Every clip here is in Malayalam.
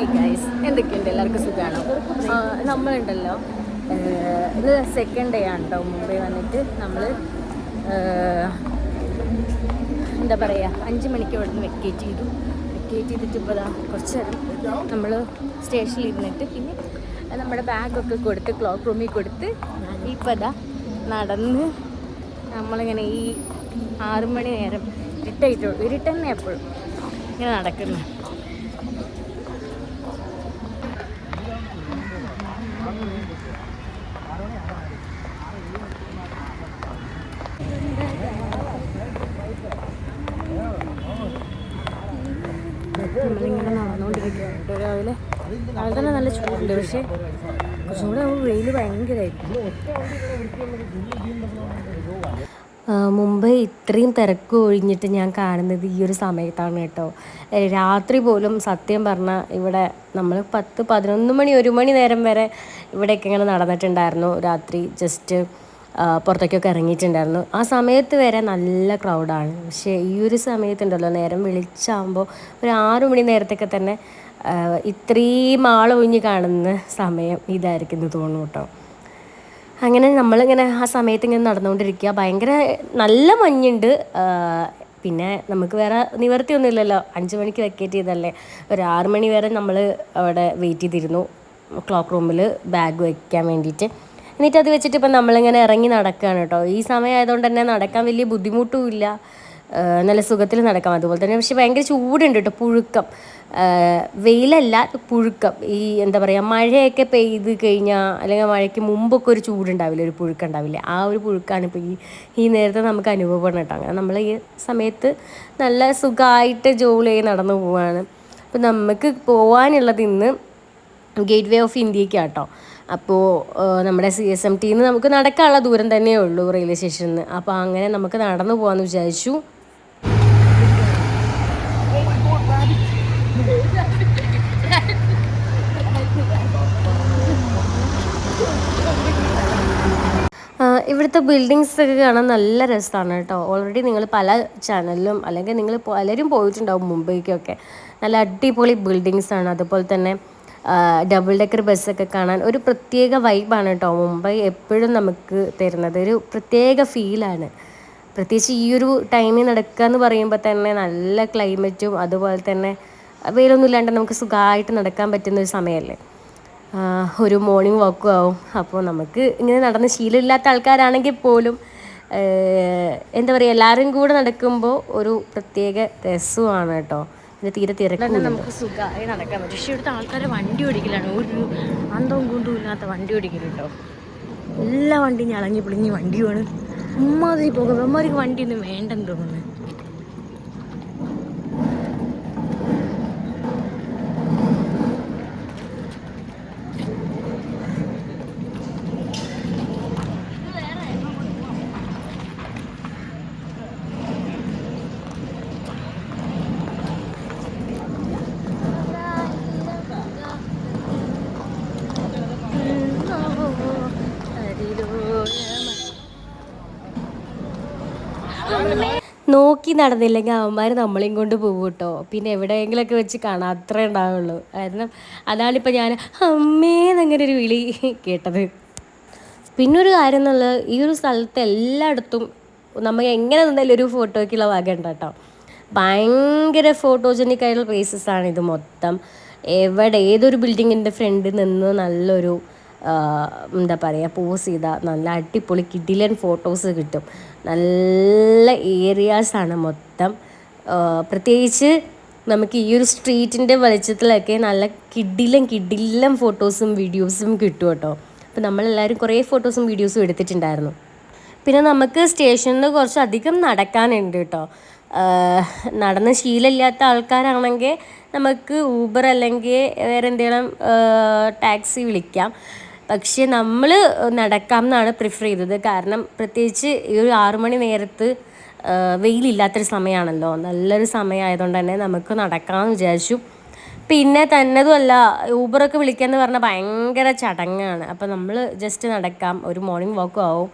ഹായ് ഗൈസ്, എന്തൊക്കെയുണ്ട്? എല്ലാവർക്കും സുഖമാണോ? നമ്മളുണ്ടല്ലോ ഇത് സെക്കൻഡ് ഡേ ആണ് കേട്ടോ. മുംബൈ വന്നിട്ട് നമ്മൾ എന്താ പറയുക 5 മണിക്ക് ഇവിടെ നിന്ന് വെക്കേറ്റ് ചെയ്തിട്ട് ഇപ്പോൾ കുറച്ച് നേരം നമ്മൾ സ്റ്റേഷനിൽ ഇരുന്നിട്ട് പിന്നെ നമ്മുടെ ബാഗൊക്കെ കൊടുത്ത് ക്ലോക്ക് റൂമിൽ കൊടുത്ത് ഇപ്പോൾ നടന്ന് നമ്മളിങ്ങനെ ഈ 6 മണി നേരം ഇരുട്ടന്നെ എപ്പോഴും ഇങ്ങനെ നടക്കുന്നു. നമ്മളിങ്ങനെ നടന്നുകൊണ്ടിരിക്കുകയാണ് രാവിലെ തന്നെ നല്ല ചൂടുണ്ട്, പക്ഷേ കുറച്ചുകൂടെ വെയിൽ ഭയങ്കരമായിരിക്കും. മുംബൈ ഇത്രയും തിരക്ക് ഒഴിഞ്ഞിട്ട് ഞാൻ കാണുന്നത് ഈ ഒരു സമയത്താണ് കേട്ടോ. രാത്രി പോലും സത്യം പറഞ്ഞാൽ ഇവിടെ നമ്മൾ 10, 11 മണി 1 മണി നേരം വരെ ഇവിടെയൊക്കെ ഇങ്ങനെ നടന്നിട്ടുണ്ടായിരുന്നു. രാത്രി ജസ്റ്റ് പുറത്തേക്കൊക്കെ ഇറങ്ങിയിട്ടുണ്ടായിരുന്നു. ആ സമയത്ത് വരെ നല്ല ക്രൗഡാണ്. പക്ഷേ ഈ ഒരു സമയത്തുണ്ടല്ലോ, നേരം വെളിച്ചാകുമ്പോൾ ഒരു 6 മണി നേരത്തൊക്കെ തന്നെ ഇത്രയും ആളൊഴിഞ്ഞ് കാണുന്ന സമയം ഇതായിരിക്കും എന്ന് തോന്നുന്നു കേട്ടോ. അങ്ങനെ നമ്മളിങ്ങനെ ആ സമയത്ത് ഇങ്ങനെ നടന്നുകൊണ്ടിരിക്കുക. ഭയങ്കര നല്ല മഞ്ഞുണ്ട്. പിന്നെ നമുക്ക് വേറെ നിവർത്തിയൊന്നുമില്ലല്ലോ, 5 മണിക്ക് വെക്കേറ്റ് ചെയ്തല്ലേ. ഒരു 6 മണി വരെ നമ്മൾ അവിടെ വെയിറ്റ് ചെയ്തിരുന്നു ക്ലോക്ക് റൂമിൽ ബാഗ് വയ്ക്കാൻ വേണ്ടിയിട്ട്. എന്നിട്ട് അത് വെച്ചിട്ട് ഇപ്പം നമ്മളിങ്ങനെ ഇറങ്ങി നടക്കുകയാണ് കേട്ടോ. ഈ സമയമായതുകൊണ്ട് തന്നെ നടക്കാൻ വലിയ ബുദ്ധിമുട്ടും ഇല്ല, നല്ല സുഖത്തിൽ നടക്കാം. അതുപോലെ തന്നെ പക്ഷേ ഭയങ്കര ചൂടുണ്ട് കേട്ടോ, പുഴുക്കം. വെയിലല്ല, പുഴുക്കം. ഈ എന്താ പറയുക, മഴയൊക്കെ പെയ്ത് കഴിഞ്ഞാൽ അല്ലെങ്കിൽ മഴയ്ക്ക് മുമ്പൊക്കെ ഒരു ചൂടുണ്ടാവില്ല, ഒരു പുഴുക്കുണ്ടാവില്ല. ആ ഒരു പുഴുക്കാണ് ഇപ്പോൾ ഈ നേരത്തെ നമുക്ക് അനുഭവപ്പെടണം കേട്ടോ. അങ്ങനെ നമ്മൾ ഈ സമയത്ത് നല്ല സുഖമായിട്ട് ജോലിയായി നടന്നു പോവുകയാണ്. അപ്പോൾ നമുക്ക് പോകാനുള്ളത് ഇന്ന് ഗേറ്റ് വേ ഓഫ് ഇന്ത്യക്കാണ് കേട്ടോ. അപ്പോൾ നമ്മുടെ CSMTന്ന് നമുക്ക് നടക്കാനുള്ള ദൂരം തന്നെയേ ഉള്ളൂ റെയിൽവേ സ്റ്റേഷനിൽ നിന്ന്. അപ്പോൾ അങ്ങനെ നമുക്ക് നടന്നു പോകാമെന്ന് വിചാരിച്ചു. ഇവിടുത്തെ ബിൽഡിങ്സ് ഒക്കെ കാണാൻ നല്ല രസമാണ് കേട്ടോ. ഓൾറെഡി നിങ്ങൾ പല ചാനലിലും അല്ലെങ്കിൽ നിങ്ങൾ പലരും പോയിട്ടുണ്ടാവും മുംബൈക്കൊക്കെ. നല്ല അടിപൊളി ബിൽഡിങ്സാണ്. അതുപോലെ തന്നെ ഡബിൾ ഡെക്കർ ബസ്സൊക്കെ കാണാൻ ഒരു പ്രത്യേക വൈബാണ് കേട്ടോ. മുംബൈ എപ്പോഴും നമുക്ക് തരുന്നത് ഒരു പ്രത്യേക ഫീലാണ്. പ്രത്യേകിച്ച് ഈ ഒരു ടൈമിൽ നടക്കുക എന്ന് പറയുമ്പോൾ തന്നെ നല്ല ക്ലൈമറ്റും അതുപോലെ തന്നെ വെയിലൊന്നും ഇല്ലാണ്ട് നമുക്ക് സുഖമായിട്ട് നടക്കാൻ പറ്റുന്ന ഒരു സമയമല്ലേ. ഒരു മോർണിംഗ് വാക്കും ആവും. അപ്പോൾ നമുക്ക് ഇങ്ങനെ നടന്ന് ശീലമില്ലാത്ത ആൾക്കാരാണെങ്കിൽ പോലും എന്താ പറയുക, എല്ലാവരും കൂടെ നടക്കുമ്പോൾ ഒരു പ്രത്യേക രസമാണ് കേട്ടോ. പിന്നെ തീരെ തിരക്കും നമുക്ക് സുഖമായി നടക്കാൻ പറ്റും. പക്ഷേ ഇവിടുത്തെ ആൾക്കാരെ വണ്ടി ഓടിക്കലാണ് ഒരു അന്തവും കുന്തവും ഇല്ലാത്ത വണ്ടി ഓടിക്കൽ കേട്ടോ. എല്ലാ വണ്ടിയും ഞളങ്ങി പിളിങ്ങി വണ്ടിയുമാണ്. ഉമ്മാതിരി പോകും. അമ്മമാർക്ക് വണ്ടിയൊന്നും വേണ്ടെന്ന് തോന്നുന്നു. നോക്കി നടന്നില്ലെങ്കിൽ അവന്മാർ നമ്മളെയും കൊണ്ട് പോകും കേട്ടോ. പിന്നെ എവിടെയെങ്കിലുമൊക്കെ വെച്ച് കാണാം, അത്രേ ഉണ്ടാവുള്ളൂ. കാരണം അതാണിപ്പോൾ ഞാൻ അമ്മേന്നങ്ങനെ ഒരു വിളി കേട്ടത്. പിന്നൊരു കാര്യം എന്നുള്ളത്, ഈ ഒരു സ്ഥലത്ത് എല്ലായിടത്തും നമുക്ക് എങ്ങനെ നിന്നാലും ഒരു ഫോട്ടോയ്ക്കുള്ള വക ഉണ്ട് കേട്ടോ. ഭയങ്കര ഫോട്ടോജനിക് ആയിട്ടുള്ള പ്ലേസസ്സാണ് ഇത് മൊത്തം. ഏതൊരു ബിൽഡിങ്ങിൻ്റെ ഫ്രണ്ടിൽ നിന്ന് നല്ലൊരു എന്താ പറയുക, പോസ് ചെയ്താൽ നല്ല അടിപൊളി കിഡിലൻ ഫോട്ടോസ് കിട്ടും. നല്ല ഏരിയാസാണ് മൊത്തം. പ്രത്യേകിച്ച് നമുക്ക് ഈ ഒരു സ്ട്രീറ്റിൻ്റെ വെളിച്ചത്തിലൊക്കെ നല്ല കിഡിലൻ ഫോട്ടോസും വീഡിയോസും കിട്ടും കേട്ടോ. അപ്പോൾ നമ്മളെല്ലാവരും കുറേ ഫോട്ടോസും വീഡിയോസും എടുത്തിട്ടുണ്ടായിരുന്നു. പിന്നെ നമുക്ക് സ്റ്റേഷനിൽ നിന്ന് കുറച്ചധികം നടക്കാനുണ്ട് കേട്ടോ. നടന്ന് ശീലമില്ലാത്ത ആൾക്കാരാണെങ്കിൽ നമുക്ക് ഊബർ അല്ലെങ്കിൽ വേറെ എന്തെങ്കിലും ടാക്സി വിളിക്കാം. പക്ഷേ നമ്മൾ നടക്കാം എന്നാണ് പ്രിഫർ ചെയ്തത്. കാരണം പ്രത്യേകിച്ച് ഈ ഒരു 6 മണി നേരത്ത് വെയിലില്ലാത്തൊരു സമയമാണല്ലോ, നല്ലൊരു സമയമായതുകൊണ്ട് തന്നെ നമുക്ക് നടക്കാമെന്ന് വിചാരിച്ചു. പിന്നെ തന്നതുമല്ല, ഊബറൊക്കെ വിളിക്കാമെന്ന് പറഞ്ഞാൽ ഭയങ്കര ചടങ്ങാണ്. അപ്പോൾ നമ്മൾ ജസ്റ്റ് നടക്കാം, ഒരു മോർണിംഗ് വാക്കും ആവും,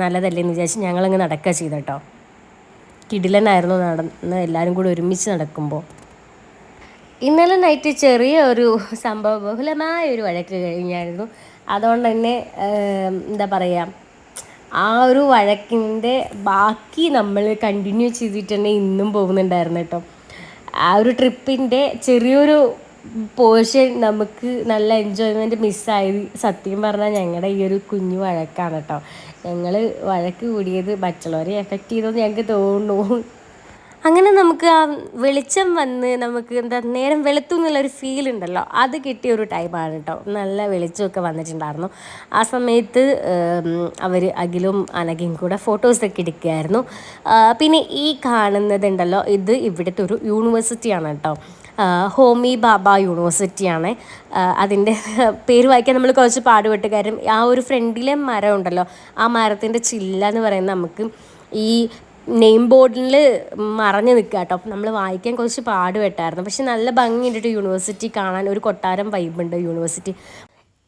നല്ലതല്ലേ എന്ന് വിചാരിച്ച് ഞങ്ങളിങ്ങ് നടക്കുക ചെയ്തോ. കിടിലനായിരുന്നു നടന്ന് എല്ലാവരും കൂടി ഒരുമിച്ച് നടക്കുമ്പോൾ. ഇന്നലെ നൈറ്റ് ചെറിയ ഒരു സംഭവബഹുലമായ ഒരു വഴക്ക് കഴിഞ്ഞായിരുന്നു. അതുകൊണ്ട് തന്നെ എന്താ പറയുക, ആ ഒരു വഴക്കിൻ്റെ ബാക്കി നമ്മൾ കണ്ടിന്യൂ ചെയ്തിട്ട് തന്നെ ഇന്നും പോകുന്നുണ്ടായിരുന്നു കേട്ടോ. ആ ഒരു ട്രിപ്പിൻ്റെ ചെറിയൊരു പോർഷൻ നമുക്ക് നല്ല എൻജോയ്മെൻറ്റ് മിസ്സായി. സത്യം പറഞ്ഞാൽ ഞങ്ങളുടെ ഈ ഒരു കുഞ്ഞു വഴക്കാണ് കേട്ടോ. ഞങ്ങൾ വഴക്ക് കൂടിയത് മറ്റുള്ളവരെ എഫക്റ്റ് ചെയ്തെന്ന് ഞങ്ങൾക്ക് തോന്നുന്നു. അങ്ങനെ നമുക്ക് ആ വെളിച്ചം വന്ന് നമുക്ക് എന്താ നേരം വെളുത്തു എന്നുള്ളൊരു ഫീൽ ഉണ്ടല്ലോ, അത് കിട്ടിയ ഒരു ടൈമാണ് കേട്ടോ. നല്ല വെളിച്ചമൊക്കെ വന്നിട്ടുണ്ടായിരുന്നു. ആ സമയത്ത് അവർ അഖിലും അനഘയും കൂടെ ഫോട്ടോസൊക്കെ എടുക്കുകയായിരുന്നു. പിന്നെ ഈ കാണുന്നതുണ്ടല്ലോ, ഇത് ഇവിടുത്തെ ഒരു യൂണിവേഴ്സിറ്റിയാണ് കേട്ടോ. ഹോമി ബാബ യൂണിവേഴ്സിറ്റിയാണ്. അതിൻ്റെ പേര് വായിക്കാൻ നമ്മൾ കുറച്ച് പാടുപെട്ട്. കാര്യം ആ ഒരു ഫ്രണ്ടിലെ മരം ഉണ്ടല്ലോ, ആ മരത്തിൻ്റെ ചില്ല എന്ന് പറയുന്നത് നമുക്ക് ഈ നെയിം ബോർഡിൽ മറഞ്ഞു നിൽക്കുക കേട്ടോ. അപ്പം നമ്മൾ വായിക്കാൻ കുറച്ച് പാടുപെട്ടായിരുന്നു. പക്ഷെ നല്ല ഭംഗിയുണ്ട് യൂണിവേഴ്സിറ്റി കാണാൻ. ഒരു കൊട്ടാരം വൈബുണ്ട് യൂണിവേഴ്സിറ്റി.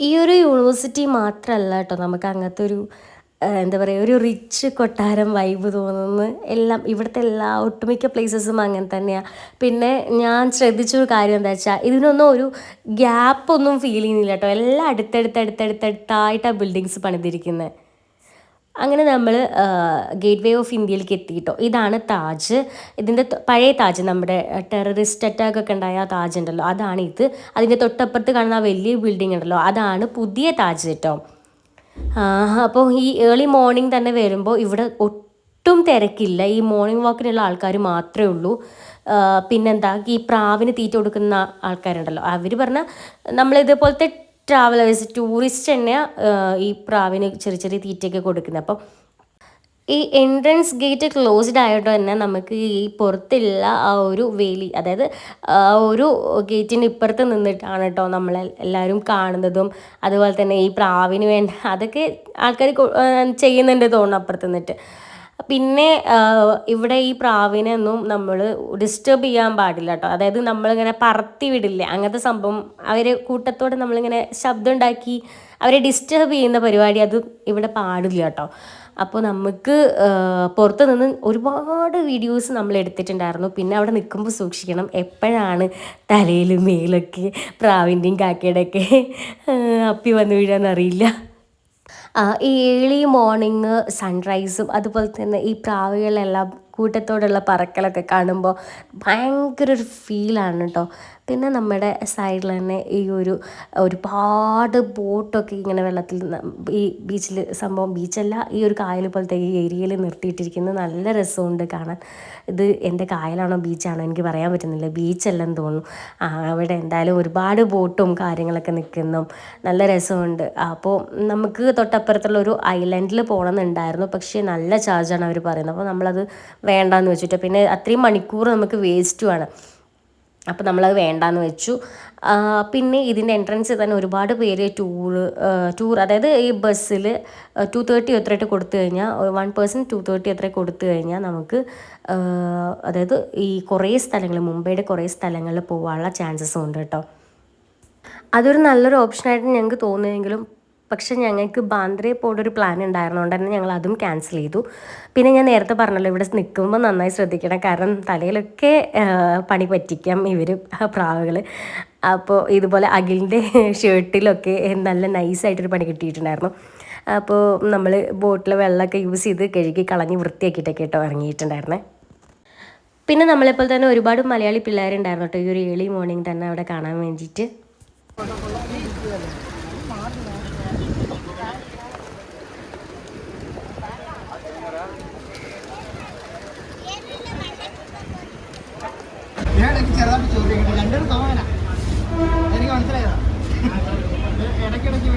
ഈ ഒരു യൂണിവേഴ്സിറ്റി മാത്രമല്ല കേട്ടോ, നമുക്ക് അങ്ങനത്തെ ഒരു എന്താ പറയുക, ഒരു റിച്ച് കൊട്ടാരം വൈബ് തോന്നുന്നു. എല്ലാം ഇവിടുത്തെ എല്ലാ ഒട്ടുമിക്ക പ്ലേസസും അങ്ങനെ തന്നെയാണ്. പിന്നെ ഞാൻ ശ്രദ്ധിച്ചൊരു കാര്യം എന്താ വെച്ചാൽ, ഇതിനൊന്നും ഒരു ഗ്യാപ്പൊന്നും ഫീൽ ചെയ്യുന്നില്ല കേട്ടോ. എല്ലാം അടുത്തടുത്തായിട്ടാണ് ബിൽഡിങ്സ് പണിതിരിക്കുന്നത്. അങ്ങനെ നമ്മൾ ഗേറ്റ് വേ ഓഫ് ഇന്ത്യയിലേക്ക് എത്തിയിട്ടോ. ഇതാണ് താജ്. ഇതിൻ്റെ പഴയ താജ്, നമ്മുടെ ടെററിസ്റ്റ് അറ്റാക്ക് ഒക്കെ ഉണ്ടായ താജ് ഉണ്ടല്ലോ, അതാണ് ഇത്. അതിൻ്റെ തൊട്ടപ്പുറത്ത് കാണുന്ന ആ വലിയ ബിൽഡിംഗ് ഉണ്ടല്ലോ, അതാണ് പുതിയ താജ് കേട്ടോ. അപ്പോൾ ഈ ഏർലി മോർണിംഗ് തന്നെ വരുമ്പോൾ ഇവിടെ ഒട്ടും തിരക്കില്ല. ഈ മോർണിംഗ് വാക്കിനുള്ള ആൾക്കാർ മാത്രമേ ഉള്ളൂ. പിന്നെന്താ, ഈ പ്രാവിന് തീറ്റ കൊടുക്കുന്ന ആൾക്കാരുണ്ടല്ലോ, അവർ പറഞ്ഞാൽ നമ്മളിതേപോലത്തെ ട്രാവലേഴ്സ്, ടൂറിസ്റ്റ് തന്നെ ഈ പ്രാവിന് ചെറിയ ചെറിയ തീറ്റയൊക്കെ കൊടുക്കുന്നത്. അപ്പം ഈ എൻട്രൻസ് ഗേറ്റ് ക്ലോസ്ഡ് ആയതുകൊണ്ട് തന്നെ നമുക്ക് ഈ പുറത്തുള്ള ആ ഒരു വേലി, അതായത് ആ ഒരു ഗേറ്റിൻ്റെ ഇപ്പുറത്ത് നിന്നിട്ടാണ് കേട്ടോ നമ്മൾ എല്ലാവരും കാണുന്നതും. അതുപോലെ തന്നെ ഈ പ്രാവിന് വേണ്ട അതൊക്കെ ആൾക്കാർ ചെയ്യുന്നുണ്ട് തോന്നുന്നു അപ്പുറത്ത് നിന്നിട്ട്. പിന്നെ ഇവിടെ ഈ പ്രാവിനൊന്നും നമ്മൾ ഡിസ്റ്റർബ് ചെയ്യാൻ പാടില്ല കേട്ടോ. അതായത് നമ്മളിങ്ങനെ പറത്തി വിടില്ലേ, അങ്ങനത്തെ സംഭവം അവരെ കൂട്ടത്തോടെ നമ്മളിങ്ങനെ ശബ്ദം ഉണ്ടാക്കി അവരെ ഡിസ്റ്റർബ് ചെയ്യുന്ന പരിപാടി അത് ഇവിടെ പാടില്ല കേട്ടോ. അപ്പോൾ നമുക്ക് പുറത്ത് നിന്ന് ഒരുപാട് വീഡിയോസ് നമ്മൾ എടുത്തിട്ടുണ്ടായിരുന്നു. പിന്നെ അവിടെ നിൽക്കുമ്പോൾ സൂക്ഷിക്കണം, എപ്പോഴാണ് തലയിൽ മേലൊക്കെ പ്രാവിൻ്റെയും കാക്കയുടെ ഒക്കെ അപ്പി വന്ന് വീഴാന്നറിയില്ല. ഈ ഏർലി മോർണിംഗ് സൺറൈസും അതുപോലെ തന്നെ ഈ പ്രാവുകളെല്ലാം കൂട്ടത്തോടുള്ള പറക്കലൊക്കെ കാണുമ്പോൾ ഭയങ്കര ഒരു ഫീലാണ് കേട്ടോ. പിന്നെ നമ്മുടെ സൈഡിൽ തന്നെ ഈ ഒരുപാട് ബോട്ടൊക്കെ ഇങ്ങനെ വെള്ളത്തിൽ ഈ ബീച്ചിൽ, സംഭവം ബീച്ചല്ല, ഈ ഒരു കായൽ പോലത്തെ ഈ ഏരിയയിൽ നിർത്തിയിട്ടിരിക്കുന്നത് നല്ല രസമുണ്ട് കാണാൻ. ഇത് എൻ്റെ കായലാണോ ബീച്ചാണോ എനിക്ക് പറയാൻ പറ്റുന്നില്ല, ബീച്ചല്ലെന്ന് തോന്നുന്നു. അവിടെ എന്തായാലും ഒരുപാട് ബോട്ടും കാര്യങ്ങളൊക്കെ നിൽക്കുന്നു, നല്ല രസമുണ്ട്. അപ്പോൾ നമുക്ക് തൊട്ടപ്പുറത്തുള്ള ഒരു ഐലൻഡിൽ പോകണമെന്നുണ്ടായിരുന്നു, പക്ഷേ നല്ല ചാർജാണ് അവർ പറയുന്നത്. അപ്പോൾ നമ്മളത് വേണ്ടാന്ന് വെച്ചിട്ട്, പിന്നെ അത്രയും മണിക്കൂർ നമുക്ക് വേസ്റ്റുമാണ്. അപ്പോൾ നമ്മളത് വേണ്ടാന്ന് വെച്ചു. പിന്നെ ഇതിൻ്റെ എൻട്രൻസിൽ തന്നെ ഒരുപാട് പേര് ടൂർ അതായത് ഈ ബസ്സിൽ 230 എത്രയായിട്ട് കൊടുത്തു കഴിഞ്ഞാൽ, 1 person 230 എത്ര കൊടുത്തു കഴിഞ്ഞാൽ നമുക്ക് അതായത് ഈ കുറേ സ്ഥലങ്ങൾ, മുംബൈയുടെ കുറേ സ്ഥലങ്ങളിൽ പോകാനുള്ള ചാൻസസും ഉണ്ട് കേട്ടോ. അതൊരു നല്ലൊരു ഓപ്ഷനായിട്ട് ഞങ്ങൾക്ക് തോന്നിയെങ്കിലും പക്ഷെ ഞങ്ങൾക്ക് ബാന്ദ്രയിൽ പോയിട്ടൊരു പ്ലാൻ ഉണ്ടായിരുന്നതുകൊണ്ട് തന്നെ ഞങ്ങൾ അതും ക്യാൻസൽ ചെയ്തു. പിന്നെ ഞാൻ നേരത്തെ പറഞ്ഞല്ലോ, ഇവിടെ നിൽക്കുമ്പോൾ നന്നായി ശ്രദ്ധിക്കണം, കാരണം തലയിലൊക്കെ പണി പറ്റിക്കാം ഇവർ പ്രാവുകൾ. അപ്പോൾ ഇതുപോലെ അഖിലിൻ്റെ ഷർട്ടിലൊക്കെ നല്ല നൈസായിട്ടൊരു പണി കിട്ടിയിട്ടുണ്ടായിരുന്നു. അപ്പോൾ നമ്മൾ ബോട്ടിലെ വെള്ളമൊക്കെ യൂസ് ചെയ്ത് കഴുകി കളഞ്ഞ് വൃത്തിയാക്കിയിട്ടൊക്കെ കേട്ടോ ഇറങ്ങിയിട്ടുണ്ടായിരുന്നേ. പിന്നെ നമ്മളെപ്പോലെ തന്നെ ഒരുപാട് മലയാളി പിള്ളേരുണ്ടായിരുന്നു കേട്ടോ ഈ ഒരു ഏർലി മോർണിംഗ് തന്നെ അവിടെ കാണാൻ വേണ്ടിയിട്ട്. എനിക്ക് മനസ്സിലായതാ, ഇടയ്ക്കിടയ്ക്ക്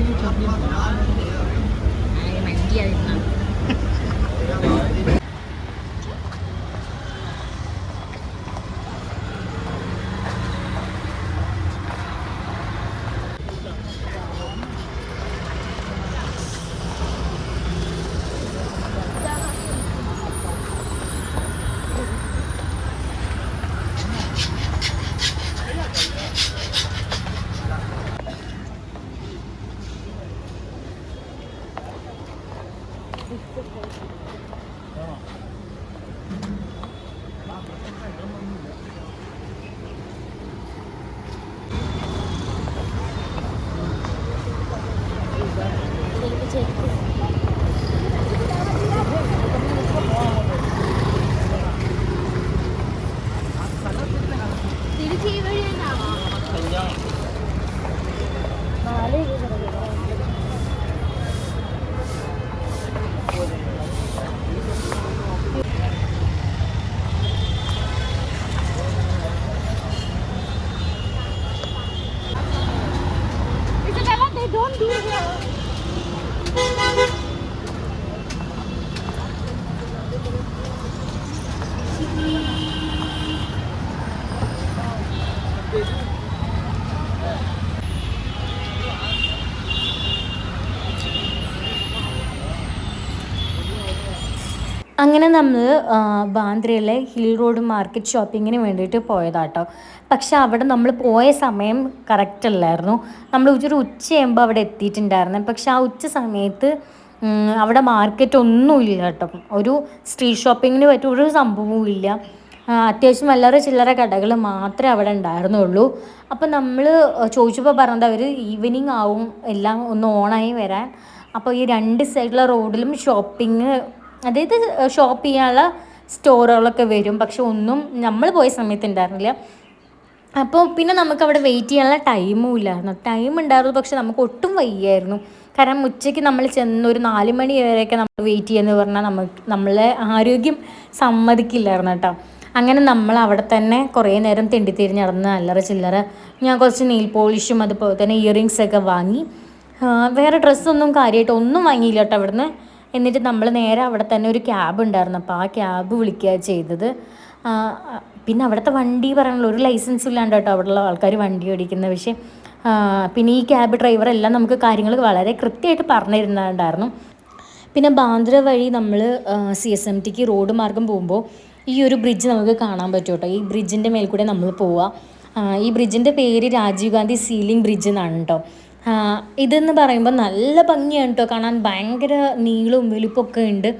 അങ്ങനെ നമ്മൾ ബാന്ദ്രയിലെ ഹിൽ റോഡ് മാർക്കറ്റ് ഷോപ്പിങ്ങിന് വേണ്ടിയിട്ട് പോയതാട്ടോ. പക്ഷെ അവിടെ നമ്മൾ പോയ സമയം കറക്റ്റ് അല്ലായിരുന്നു. നമ്മൾ ഒരു ഉച്ചയാകുമ്പോൾ അവിടെ എത്തിയിട്ടുണ്ടായിരുന്നു. പക്ഷെ ആ ഉച്ച സമയത്ത് അവിടെ മാർക്കറ്റ് ഒന്നുമില്ല കേട്ടോ. ഒരു സ്ട്രീറ്റ് ഷോപ്പിങ്ങിന് പറ്റിയ ഒരു സംഭവവും ഇല്ല. അത്യാവശ്യം വളരെ ചില്ലറ കടകൾ മാത്രമേ അവിടെ ഉണ്ടായിരുന്നുള്ളൂ. അപ്പം നമ്മൾ ചോദിച്ചപ്പോൾ പറഞ്ഞത് അവർ ഈവനിങ് ആവും എല്ലാം ഒന്ന് ഓണായി വരാൻ. അപ്പോൾ ഈ രണ്ട് സൈഡിലെ റോഡിലും ഷോപ്പിംഗ്, അതായത് ഷോപ്പ് ചെയ്യാനുള്ള സ്റ്റോറുകളൊക്കെ വരും. പക്ഷെ ഒന്നും നമ്മൾ പോയ സമയത്ത് ഉണ്ടായിരുന്നില്ല. അപ്പോൾ പിന്നെ നമുക്ക് അവിടെ വെയിറ്റ് ചെയ്യാനുള്ള ടൈമും ഇല്ലായിരുന്നു. ടൈം ഉണ്ടായിരുന്നു, പക്ഷെ നമുക്ക് ഒട്ടും വയ്യായിരുന്നു. കാരണം ഉച്ചയ്ക്ക് നമ്മൾ ചെന്ന് ഒരു 4 മണി വരെയൊക്കെ നമ്മൾ വെയിറ്റ് ചെയ്യുമെന്ന് പറഞ്ഞാൽ നമ്മളെ ആരോഗ്യം സമ്മതിക്കില്ലായിരുന്നു കേട്ടോ. അങ്ങനെ നമ്മൾ അവിടെ തന്നെ കുറേ നേരം തെണ്ടിത്തിരിഞ്ഞ് നടന്ന് അല്ലറ ചില്ലറ ഞാൻ കുറച്ച് നെയിൽ പോളിഷും അതുപോലെ തന്നെ ഇയറിങ്സൊക്കെ വാങ്ങി. വേറെ ഡ്രസ്സൊന്നും കാര്യമായിട്ട് ഒന്നും വാങ്ങിയില്ല കേട്ടോ അവിടുന്ന്. എന്നിട്ട് നമ്മൾ നേരെ അവിടെ തന്നെ ഒരു ക്യാബ് ഉണ്ടായിരുന്നു. അപ്പോൾ ആ ക്യാബ് വിളിക്കുക ചെയ്തത്. പിന്നെ അവിടുത്തെ വണ്ടി പറയാനുള്ള ഒരു ലൈസൻസും ഇല്ലാണ്ട് കേട്ടോ അവിടെയുള്ള ആൾക്കാർ വണ്ടി ഓടിക്കുന്ന വിഷയം. പിന്നെ ഈ ക്യാബ് ഡ്രൈവറെല്ലാം നമുക്ക് കാര്യങ്ങൾ വളരെ കൃത്യമായിട്ട് പറഞ്ഞു തരുന്നുണ്ടായിരുന്നു. പിന്നെ ബാന്ദ്ര വഴി നമ്മൾ CSMTക്ക് റോഡ് മാർഗം പോകുമ്പോൾ ഈ ഒരു ബ്രിഡ്ജ് നമുക്ക് കാണാൻ പറ്റും കേട്ടോ. ഈ ബ്രിഡ്ജിൻ്റെ മേൽ കൂടെ നമ്മൾ പോവുക. ഈ ബ്രിഡ്ജിൻ്റെ പേര് രാജീവ് ഗാന്ധി സീലിംഗ് ബ്രിഡ്ജ് എന്നാണ് കേട്ടോ. ഇതെന്ന് പറയുമ്പോൾ നല്ല ഭംഗിയാണ് കേട്ടോ കാണാൻ. ഭയങ്കര നീളവും വലുപ്പമൊക്കെ ഉണ്ട്.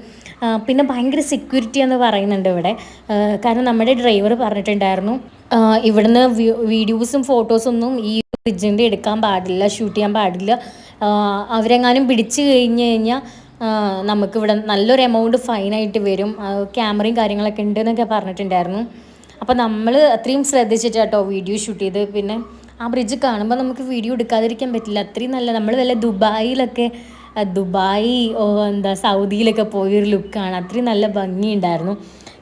പിന്നെ ഭയങ്കര സെക്യൂരിറ്റി എന്ന് പറയുന്നുണ്ട് ഇവിടെ. കാരണം നമ്മുടെ ഡ്രൈവർ പറഞ്ഞിട്ടുണ്ടായിരുന്നു ഇവിടുന്ന് വീഡിയോസും ഫോട്ടോസൊന്നും ഈ ബ്രിഡ്ജിൻ്റെ എടുക്കാൻ പാടില്ല, ഷൂട്ട് ചെയ്യാൻ പാടില്ല. അവരെങ്ങാനും പിടിച്ചു കഴിഞ്ഞാൽ നമുക്കിവിടെ നല്ലൊരു എമൗണ്ട് ഫൈനായിട്ട് വരും. ക്യാമറയും കാര്യങ്ങളൊക്കെ ഉണ്ട് എന്നൊക്കെ പറഞ്ഞിട്ടുണ്ടായിരുന്നു. അപ്പോൾ നമ്മൾ അത്രയും ശ്രദ്ധിച്ചിട്ട് കേട്ടോ വീഡിയോ ഷൂട്ട് ചെയ്ത്. പിന്നെ ആ ബ്രിഡ്ജ് കാണുമ്പോൾ നമുക്ക് വീഡിയോ എടുക്കാതിരിക്കാൻ പറ്റില്ല. അത്രയും നല്ല, നമ്മൾ വല്ല ദുബായ് സൗദിയിലൊക്കെ പോയൊരു ലുക്കാണ്. അത്രയും നല്ല ഭംഗിയുണ്ടായിരുന്നു.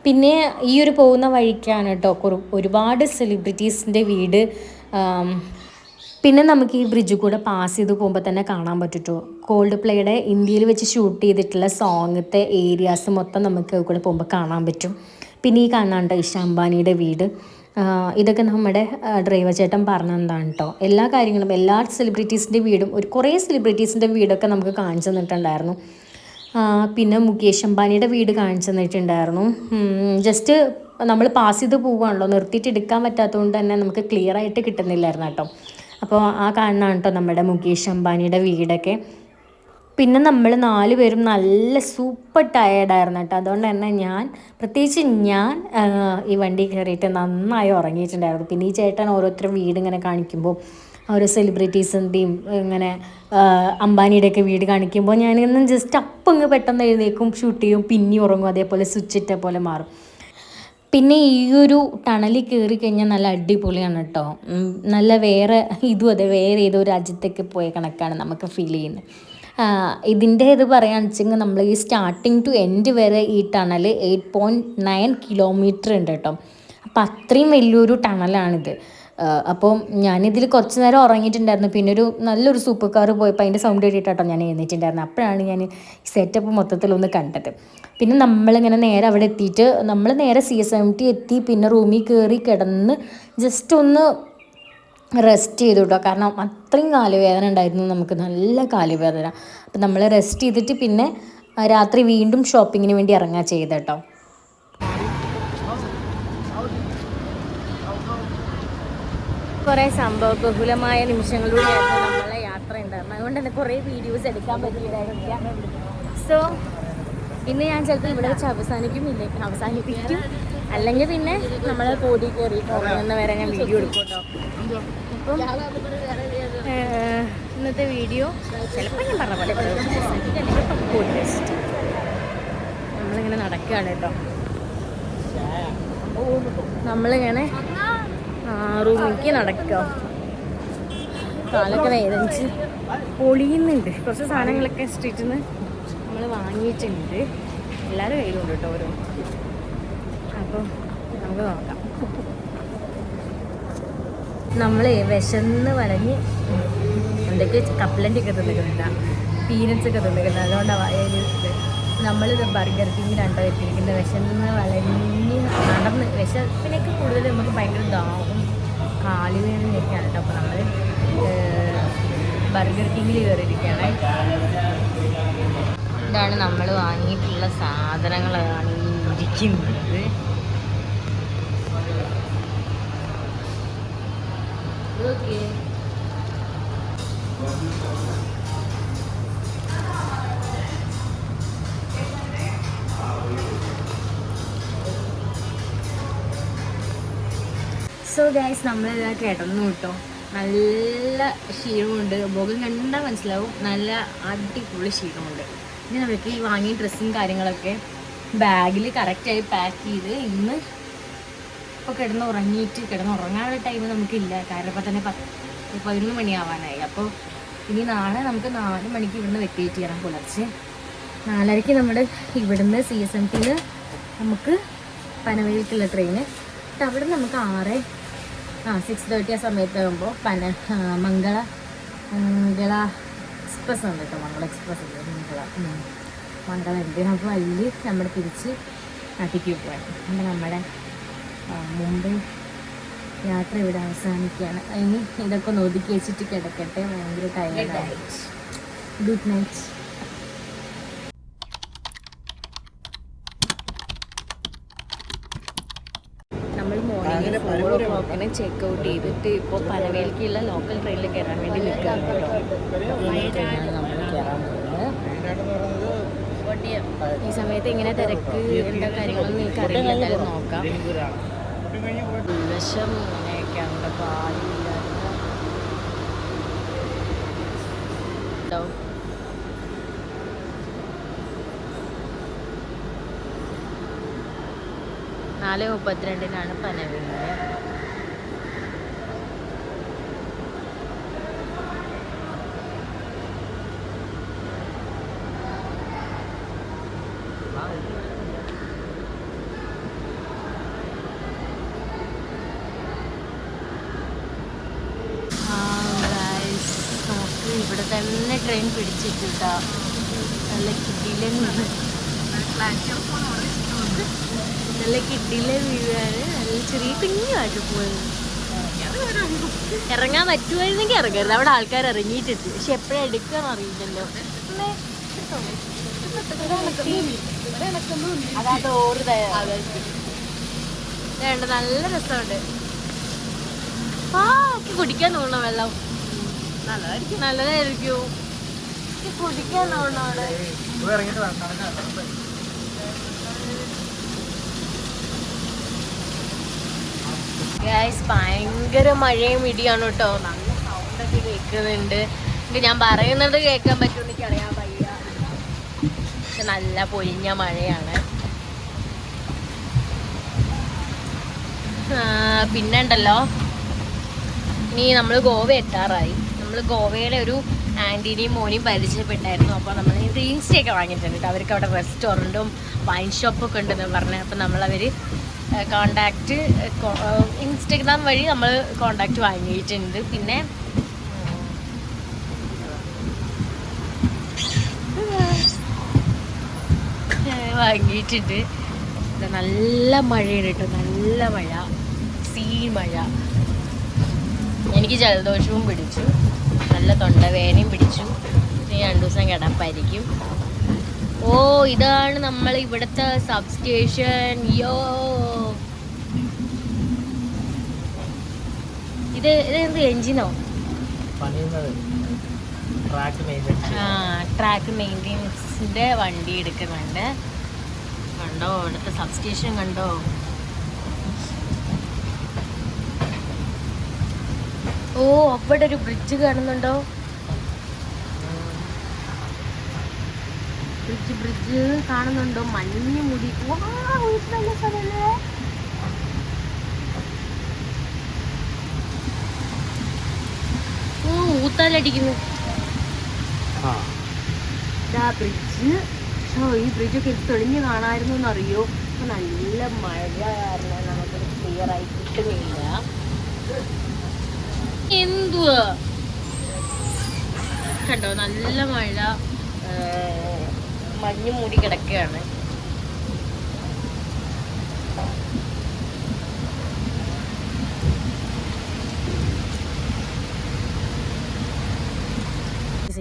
പിന്നെ ഈ ഒരു പോകുന്ന വഴിക്കാണ് കേട്ടോ ഒരുപാട് സെലിബ്രിറ്റീസിൻ്റെ വീട്. പിന്നെ നമുക്ക് ഈ ബ്രിഡ്ജ് കൂടെ പാസ് ചെയ്ത് പോകുമ്പോൾ തന്നെ കാണാൻ പറ്റും കോൾഡ് പ്ലേയുടെ ഇന്ത്യയിൽ വെച്ച് ഷൂട്ട് ചെയ്തിട്ടുള്ള സോങ്ങത്തെ ഏരിയാസ് മൊത്തം നമുക്ക് കൂടെ പോകുമ്പോൾ കാണാൻ പറ്റും. പിന്നെ ഈ കാണാണ്ട് ഇഷ അംബാനിയുടെ വീട്. ഇതൊക്കെ നമ്മുടെ ഡ്രൈവർ ചേട്ടൻ പറഞ്ഞതാണ് കേട്ടോ. എല്ലാ കാര്യങ്ങളും എല്ലാ സെലിബ്രിറ്റീസിൻ്റെ വീടും കുറേ സെലിബ്രിറ്റീസിൻ്റെ വീടൊക്കെ നമുക്ക് കാണിച്ചു തന്നിട്ടുണ്ടായിരുന്നു. പിന്നെ മുകേഷ് അംബാനിയുടെ വീട് കാണിച്ചു തന്നിട്ടുണ്ടായിരുന്നു. ജസ്റ്റ് നമ്മൾ പാസ് ചെയ്ത് പോവുകയാണല്ലോ, നിർത്തിയിട്ട് എടുക്കാൻ പറ്റാത്തതുകൊണ്ട് തന്നെ നമുക്ക് ക്ലിയർ ആയിട്ട് കിട്ടുന്നില്ലായിരുന്നു കേട്ടോ. അപ്പോൾ ആ കാണുന്നതാണ് കേട്ടോ നമ്മുടെ മുകേഷ് അംബാനിയുടെ വീടൊക്കെ. പിന്നെ നമ്മൾ 4 പേരും നല്ല സൂപ്പർ ടയേർഡായിരുന്നു കേട്ടോ. അതുകൊണ്ട് തന്നെ പ്രത്യേകിച്ച് ഞാൻ ഈ വണ്ടി കയറിയിട്ട് നന്നായി ഉറങ്ങിയിട്ടുണ്ടായിരുന്നു. പിന്നെ ഈ ചേട്ടൻ ഓരോരുത്തരും വീട് ഇങ്ങനെ കാണിക്കുമ്പോൾ ഓരോ സെലിബ്രിറ്റീസിൻ്റെയും ഇങ്ങനെ അംബാനിയുടെയൊക്കെ വീട് കാണിക്കുമ്പോൾ ഞാനിന്ന് ജസ്റ്റ് അപ്പം പെട്ടെന്ന് എഴുന്നേക്കും, ഷൂട്ട് ചെയ്യും, പിന്നെ ഉറങ്ങും. അതേപോലെ സ്വിച്ച് ഇട്ട പോലെ മാറും. പിന്നെ ഈ ഒരു ടണലിൽ കയറി കഴിഞ്ഞാൽ നല്ല അടിപൊളിയാണ് കേട്ടോ. നല്ല വേറെ ഏതോ രാജ്യത്തേക്ക് പോയ കണക്കാണ് നമുക്ക് ഫീൽ ചെയ്യുന്നത്. ഇതിൻ്റെ ഇത് പറയുകയാണെന്ന് വെച്ചെങ്കിൽ നമ്മൾ ഈ സ്റ്റാർട്ടിങ് ടു എൻഡ് വരെ ഈ ടണൽ 8.9 കിലോമീറ്റർ ഉണ്ട് കേട്ടോ. അപ്പം അത്രയും വലിയൊരു ടണലാണിത്. അപ്പോൾ ഞാനിതിൽ കുറച്ച് നേരം ഉറങ്ങിയിട്ടുണ്ടായിരുന്നു. പിന്നെ നല്ലൊരു സൂപ്പർ കാർ പോയപ്പോൾ അതിൻ്റെ സൗണ്ട് കേട്ടിട്ടോ ഞാൻ എഴുന്നേറ്റിട്ടുണ്ടായിരുന്നു. അപ്പോഴാണ് ഞാൻ ഈ സെറ്റപ്പ് മൊത്തത്തിലൊന്ന് കണ്ടത്. പിന്നെ നമ്മളിങ്ങനെ നേരെ അവിടെ എത്തിയിട്ട് നമ്മൾ നേരെ CSMT എത്തി. പിന്നെ റൂമിൽ കയറി കിടന്ന് ജസ്റ്റ് ഒന്ന് റെസ്റ്റ് ചെയ്തു കേട്ടോ. കാരണം അത്രയും കാലുവേദന ഉണ്ടായിരുന്നു നമുക്ക്, നല്ല കാലുവേദന. അപ്പം നമ്മൾ റെസ്റ്റ് ചെയ്തിട്ട് പിന്നെ രാത്രി വീണ്ടും ഷോപ്പിങ്ങിന് വേണ്ടി ഇറങ്ങുക ചെയ്ത് കേട്ടോ. കുറേ സംഭവബഹുലമായ നിമിഷങ്ങളിലൂടെയായിരുന്നു നമ്മളെ യാത്ര ഉണ്ടായിരുന്നത്. അതുകൊണ്ട് തന്നെ കുറേ വീഡിയോസ് എടുക്കാൻ പറ്റിയിട്ടായിരുന്നില്ല. സോ ഇന്ന് ഞാൻ ചിലപ്പോൾ ഇവിടെ വെച്ച് അവസാനിപ്പിക്കും. അല്ലെങ്കിൽ പിന്നെ നമ്മൾ കോടി കയറി ഉറങ്ങുന്ന വരെ ഞാൻ വീഡിയോ എടുക്കും കേട്ടോ. അപ്പം ഇന്നത്തെ വീഡിയോ ചിലപ്പോൾ ഞാൻ പറഞ്ഞ പോലെ കോടി വെച്ചിട്ട് നമ്മളിങ്ങനെ നടക്കുകയാണ് കേട്ടോ. നമ്മളിങ്ങനെ റൂമിലേക്ക് നടക്കുക. കാലൊക്കെ വേദനിച്ച് പൊളിയുന്നുണ്ട്. കുറച്ച് സാധനങ്ങളൊക്കെ സ്ട്രീറ്റിൽ നിന്ന് നമ്മൾ വാങ്ങിയിട്ടുണ്ട്. എല്ലാവരും കയ്യിലുണ്ട് കേട്ടോ ഓരോ. അപ്പോൾ നമുക്ക് നോക്കാം. നമ്മൾ വിശന്ന് വലഞ്ഞ് എന്തൊക്കെ കപ്പലണ്ടി ഒക്കെ തിന്നിട്ടുണ്ട്, പീനട്സ് ഒക്കെ തിന്നിട്ടുണ്ട്. അതുകൊണ്ടാണ് ഇത് നമ്മളിത് ബർഗർ കിങ്ങിലാണ്ടോ എത്തിയിരിക്കുന്നത്. വിശന്ന് വളഞ്ഞ് നടന്ന് വിശപ്പിനൊക്കെ കൂടുതൽ നമുക്ക് ഭയങ്കര ദാഹവും കാലുവേദനയൊക്കെയാണ് കേട്ടോ. അപ്പോൾ നമ്മൾ ബർഗർ കിങ്ങിൽ കയറിയിരിക്കുകയാണ്. ഇതാണ് നമ്മൾ വാങ്ങിയിട്ടുള്ള സാധനങ്ങളാണ് ഈ ഇരിക്കുന്നത്. ഓക്കെ, സോ ഗൈസ്, നമ്മളിതാ കിടന്നു കേട്ടോ. നല്ല ക്ഷീണമുണ്ട്, മുഖം കണ്ടാൽ മനസ്സിലാവും, നല്ല അടിപൊളി ക്ഷീണമുണ്ട്. ഇനി നമുക്ക് ഈ വാങ്ങിയ ഡ്രസ്സും കാര്യങ്ങളൊക്കെ ബാഗിൽ കറക്റ്റായി പാക്ക് ചെയ്ത് ഇന്ന് ഇപ്പോൾ കിടന്നുറങ്ങാനുള്ള ടൈം നമുക്കില്ല. കാരണം ഇപ്പോൾ തന്നെ 11 മണിയാവാനായി. അപ്പോൾ ഇനി നാളെ നമുക്ക് 4 മണിക്ക് ഇവിടുന്ന് വെക്കേറ്റ് ചെയ്യണം. പുലർച്ചെ 4:30 നമ്മുടെ ഇവിടുന്ന് CSMT നമുക്ക് പനവേലിക്കുള്ള ട്രെയിന്. അവിടെ നമുക്ക് 6:30 ആ സമയത്താകുമ്പോൾ മംഗള എക്സ്പ്രസ് ഉണ്ട് കേട്ടോ. മംഗള എക്സ്പ്രസ് ഉണ്ട്, മംഗള ഉണ്ട്. അപ്പോൾ അതിൽ നമ്മൾ തിരിച്ച് നാട്ടിലേക്ക് പോകാൻ. അപ്പോൾ നമ്മുടെ മുംബൈ യാത്ര ഇവിടെ അവസാനിക്കുകയാണ്. ഇനി ഇതൊക്കെ ഒന്ന് ഒതുക്കി വെച്ചിട്ട് കിടക്കട്ടെ, ഭയങ്കര ടയർഡായി. Good night. നമ്മൾ മോർണിംഗ് 4 o'clock ചെക്ക് ഔട്ട് ചെയ്തിട്ട് ഇപ്പോൾ പനവേലിക്കുള്ള ലോക്കൽ ട്രെയിനിൽ കയറാൻ വേണ്ടി നിൽക്കുകയാണ് കേട്ടോ. നമ്മൾ കയറാൻ പോകുന്നത്. ഈ സമയത്ത് ഇങ്ങനെ തിരക്ക് എന്താ കാര്യങ്ങളൊന്നും എനിക്കറിയില്ല, എന്തായാലും നോക്കാം. വിഷം ഇങ്ങനെയൊക്കെയാണ് പാലില്ല കേട്ടോ. 4:32 പനവേലിൽ. ഇവിടെ തന്നെ ട്രെയിൻ പിടിച്ചിട്ടാ. നല്ല കിട്ടിയില്ല, നല്ല കിട്ടിയില്ല വീഴാണ്. നല്ല ചെറിയ കുഞ്ഞുമായിട്ട് പോയത്. ഇറങ്ങാൻ പറ്റുമായിരുന്നെങ്കിൽ ഇറങ്ങരുത്, അവിടെ ആൾക്കാർ ഇറങ്ങിയിട്ടുണ്ട്. പക്ഷെ എപ്പോഴും എടുക്കാന്ന് അറിയില്ലല്ലോ. അതാ ഡോറ് വേണ്ട, നല്ല രസമുണ്ട്. കുടിക്കാൻ തോന്നണം വെള്ളം, നല്ലതായിരിക്കും കുടിക്കാൻ തോന്നണം അവിടെ. ഗൈസ്, ഭയങ്കര മഴയും ഇടിയാണ് കേട്ടോ. നല്ല സൗണ്ടൊക്കെ കേൾക്കുന്നുണ്ട്. ഞാൻ പറയുന്നത് കേൾക്കാൻ പറ്റുമെന്ന് എനിക്കറിയാൻ വയ്യ. പക്ഷെ നല്ല പൊരിഞ്ഞ മഴയാണ്. പിന്നെ ഉണ്ടല്ലോ, ഇനി നമ്മൾ ഗോവ എത്താറായി. നമ്മൾ ഗോവയുടെ ഒരു ആൻറ്റീനെയും മോനെയും പരിചയപ്പെട്ടായിരുന്നു. അപ്പോൾ നമ്മൾ ഇൻസ്റ്റയൊക്കെ വാങ്ങിയിട്ടുണ്ട് കേട്ടോ. അവർക്ക് അവിടെ റെസ്റ്റോറൻറ്റും വൈൻ ഷോപ്പൊക്കെ ഉണ്ടെന്ന് പറഞ്ഞത്. അപ്പോൾ നമ്മളവർ കോണ്ടാക്റ്റ് ഇൻസ്റ്റഗ്രാം വഴി നമ്മൾ കോണ്ടാക്റ്റ് വാങ്ങിയിട്ടുണ്ട്. പിന്നെ വാങ്ങിയിട്ടുണ്ട്. നല്ല മഴയാണ് കേട്ടോ, നല്ല മഴ, മഴ. എനിക്ക് ജലദോഷവും പിടിച്ചു, നല്ല തൊണ്ടവേദനയും പിടിച്ചു. ഇനി 2 ദിവസം കിടപ്പായിരിക്കും. ഓ, ഇതാണ് നമ്മൾ ഇവിടുത്തെ സബ് സ്റ്റേഷൻ. ഇതെന്ത് എഞ്ചിനോ? ട്രാക്ക് മെയിൻ്റെനൻസിന്റെ വണ്ടി എടുക്കുന്നുണ്ട്. കണ്ടോ ഇവിടുത്തെ സബ് സ്റ്റേഷൻ കണ്ടോ? ഓ, അവിടെ ഒരു ബ്രിഡ്ജ് കാണുന്നുണ്ടോ? ബ്രിഡ്ജ് കാണുന്നുണ്ടോ? മഞ്ഞ് മുടി. നല്ല സ്ഥലല്ലേ? ഓ, ഊത്താലടിക്കുന്നു ബ്രിഡ്ജ്. ഈ ബ്രിഡ്ജൊക്കെ തെളിഞ്ഞ് കാണാമായിരുന്നു എന്നറിയോ? അപ്പൊ നല്ല മഴ കാരണം നമുക്കത് ക്ലിയർ ആയി കിട്ടുന്നില്ല. എന്തുവാ കണ്ടോ നല്ല മഴ, മഞ്ഞ് മൂടി കിടക്കുകയാണ്.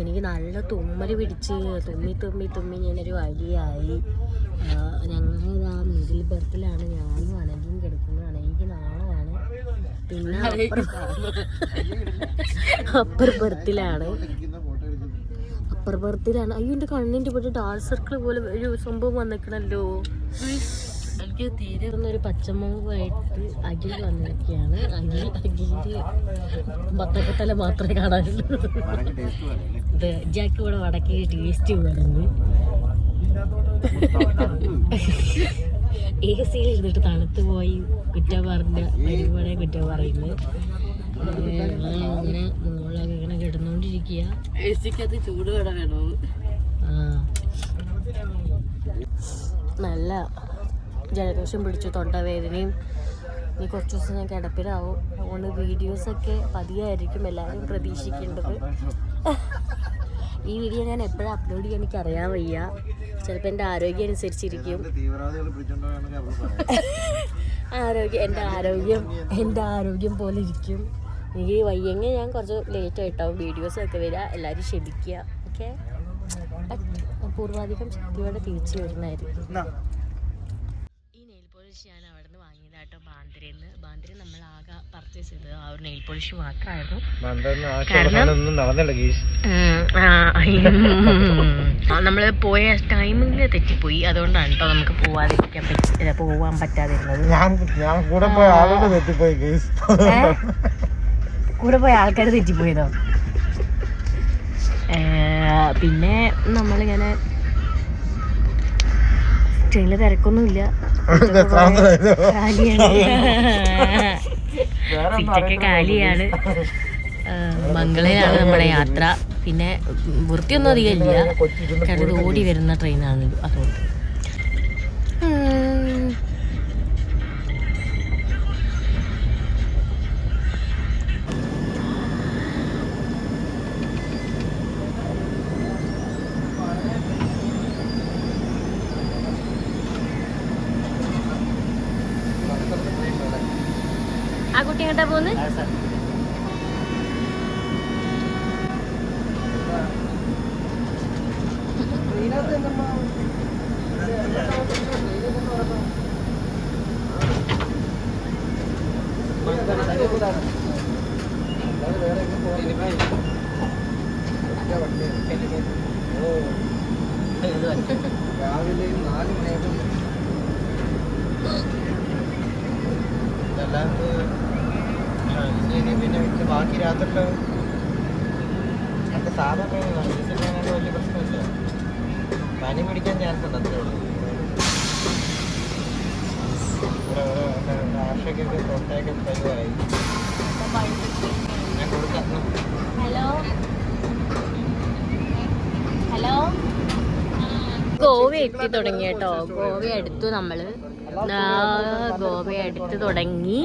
എനിക്ക് നല്ല തുമ്മൽ പിടിച്ച് തുമ്മി ഞാനൊരു വഴിയായി. ഞങ്ങൾ ആ മിഡിൽ ബർത്തിലാണ് ഞാനും അനന്യയും കിടക്കുന്നതാണ്. എനിക്ക് നാളമാണ്. പിന്നെ അപ്പർ ബർത്തിലാണ്. അയ്യോ എൻ്റെ കണ്ണിൻ്റെ ഇവിടെ ഡാർക്ക് സർക്കിൾ പോലെ ഒരു സംഭവം വന്നിക്കണല്ലോ. എനിക്ക് തീരെ ഒരു പച്ചമുളകായിട്ട് അഖിൽ വന്നിരിക്കുകയാണ്. അഖിലിൻ്റെ ബത്തക്കത്തല മാത്രമേ കാണാനുള്ളൂ. ഇത് ജാക്ക് ഇവിടെ വടക്കേ ടേസ്റ്റ് വരുന്നത്. AC ഇരുന്നിട്ട് തണുത്ത് പോയി കുറ്റം പറഞ്ഞ ഒരുപാട് കുറ്റം പറയുന്നത്. അങ്ങനെ മുകളിലൊക്കെ ഇങ്ങനെ കിടന്നുകൊണ്ടിരിക്കുക. AC-ക്കകത്ത് ചൂട് കിടക്കണോ? നല്ല ജലദോഷം പിടിച്ചു, തൊണ്ടവേദനയും. ഇനി കുറച്ച് ദിവസം ഞാൻ കിടപ്പിലാവും. അതുകൊണ്ട് വീഡിയോസൊക്കെ പതിയായിരിക്കും എല്ലാവരും പ്രതീക്ഷിക്കേണ്ടത്. ഈ വീഡിയോ ഞാൻ എപ്പോഴും അപ്ലോഡ് ചെയ്യാൻ എനിക്ക് അറിയാൻ വയ്യ. ചിലപ്പോൾ എൻ്റെ ആരോഗ്യം അനുസരിച്ചിരിക്കും. എൻ്റെ ആരോഗ്യം പോലെ ഇരിക്കും. എനിക്ക് വയ്യെങ്കിൽ ഞാൻ കുറച്ച് ലേറ്റായിട്ടാവും വീഡിയോസൊക്കെ വരിക. എല്ലാവരും ക്ഷമിക്കുക. ഓക്കെ, പൂർവാധികം ശക്തിയോടെ തിരിച്ചു വരുന്നതായിരിക്കും. ഈ നെയിൽ പോളിഷ് ഞാൻ അവിടെ നിന്ന് വാങ്ങിയതാട്ടോ, ബാന്ദ്രയിൽ നമ്മൾ ആകെ പർച്ചേസ് ചെയ്തത് ആ ഒരു നെയിൽ പോളിഷ് മാത്രമായിരുന്നു. നമ്മൾ പോയ ടൈമിങ് തെറ്റിപ്പോയി. അതുകൊണ്ടാണ് കേട്ടോ നമുക്ക് പോവാൻ പറ്റാതിരുന്നത്. കൂടെ പോയ ആൾക്കാർ തെറ്റിപ്പോയതോ? പിന്നെ നമ്മളിങ്ങനെ ട്രെയിനിൽ തിരക്കൊന്നുമില്ല, സീറ്റൊക്കെ കാലിയാണ്. മംഗളയിലാണ് നമ്മുടെ യാത്ര. പിന്നെ വൃത്തിയൊന്നും അധികം ഇല്ല, കാരണം ഇത് ഓടി വരുന്ന ട്രെയിനാണ്. അതുകൊണ്ട് ആ കുട്ടി എങ്ങോട്ടാ പോകുന്നത്? രാവിലെ 4 മണിയാകും. പിന്നെ ബാക്കി രാത്രിയിലോ എൻ്റെ സാധാ ട്രെയിനാണ്. ഡീസലിനാണ് വലിയ പ്രശ്നമില്ല. പനി പിടിക്കാൻ ചാൻസ് ഉണ്ട്. അത്രേ ഉള്ളൂ. ആർഷയ്ക്കൊക്കെ തൊട്ടയൊക്കെ പരിവായി. ഞാൻ കൊടുക്കാം. ഹലോ, ഗോവ എത്തി തുടങ്ങി കേട്ടോ. ഗോവ എടുത്തു നമ്മള്. ഗോവ എടുത്ത് തുടങ്ങി.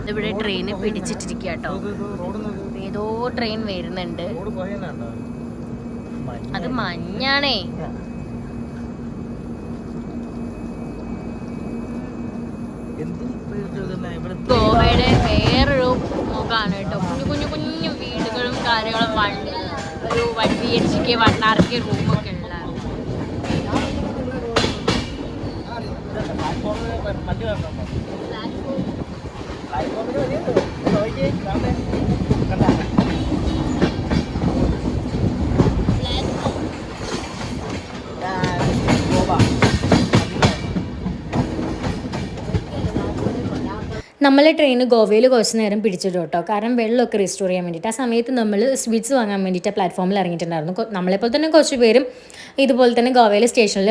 ഇവിടെ ട്രെയിന് പിടിച്ചിട്ടിരിക്കുക കേട്ടോ. ഏതോ ട്രെയിൻ വരുന്നുണ്ട്. അത് മഞ്ഞാണേ. ഗോവയുടെ വേറൊരു മുഖമാണ് കേട്ടോ. കുഞ്ഞു കുഞ്ഞു വീടുകളും കാര്യങ്ങളും, ഒരു 1 BHK 1 RK റൂമൊക്കെ ഉള്ള. നമ്മളെ ട്രെയിൻ ഗോവയിൽ കുറച്ച് നേരം പിടിച്ചിട്ടു കേട്ടോ, കാരണം വെള്ളമൊക്കെ റീസ്റ്റോർ ചെയ്യാൻ വേണ്ടിയിട്ട്. ആ സമയത്ത് നമ്മൾ സ്വീറ്റ്സ് വാങ്ങാൻ വേണ്ടിയിട്ട് പ്ലാറ്റ്ഫോമിൽ ഇറങ്ങിയിട്ടുണ്ടായിരുന്നു. നമ്മളെപ്പോലെ തന്നെ കുറച്ച് പേരും ഇതുപോലെ തന്നെ ഗോവയിലെ സ്റ്റേഷനിൽ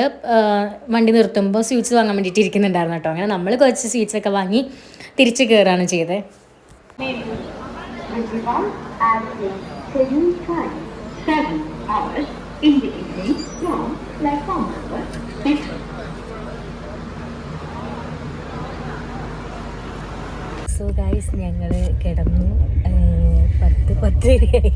വണ്ടി നിർത്തുമ്പോൾ സ്വീറ്റ്സ് വാങ്ങാൻ വേണ്ടിയിട്ട് ഇരിക്കുന്നുണ്ടായിരുന്നു കേട്ടോ. അങ്ങനെ നമ്മൾ കുറച്ച് സ്വീറ്റ്സൊക്കെ വാങ്ങി തിരിച്ച് കയറുകയാണ് ചെയ്തത്. സോ ഗൈസ്, ഞങ്ങൾ കിടന്നു. 10:10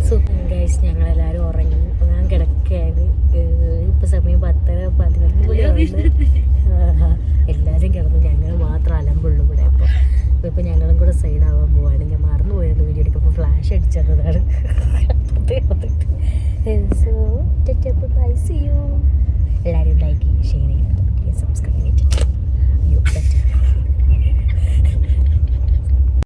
സോ ഗൈസ്, ഞങ്ങളെല്ലാവരും ഉറങ്ങി. ഞാൻ കിടക്കുകയാണ്. ഇപ്പോൾ സമയം 10:11 എല്ലാവരും കിടന്നു, ഞങ്ങൾ മാത്രം അലമ്പുള്ളൂ ഇവിടെ. ഇപ്പോൾ ഞങ്ങളും കൂടെ സൈഡാവാൻ പോവാണ്. ഞാൻ മറന്നുപോയിരുന്നു വീഡിയോ എടുക്കുമ്പോൾ ഫ്ലാഷ് അടിച്ചതാണ്. So bye, see U.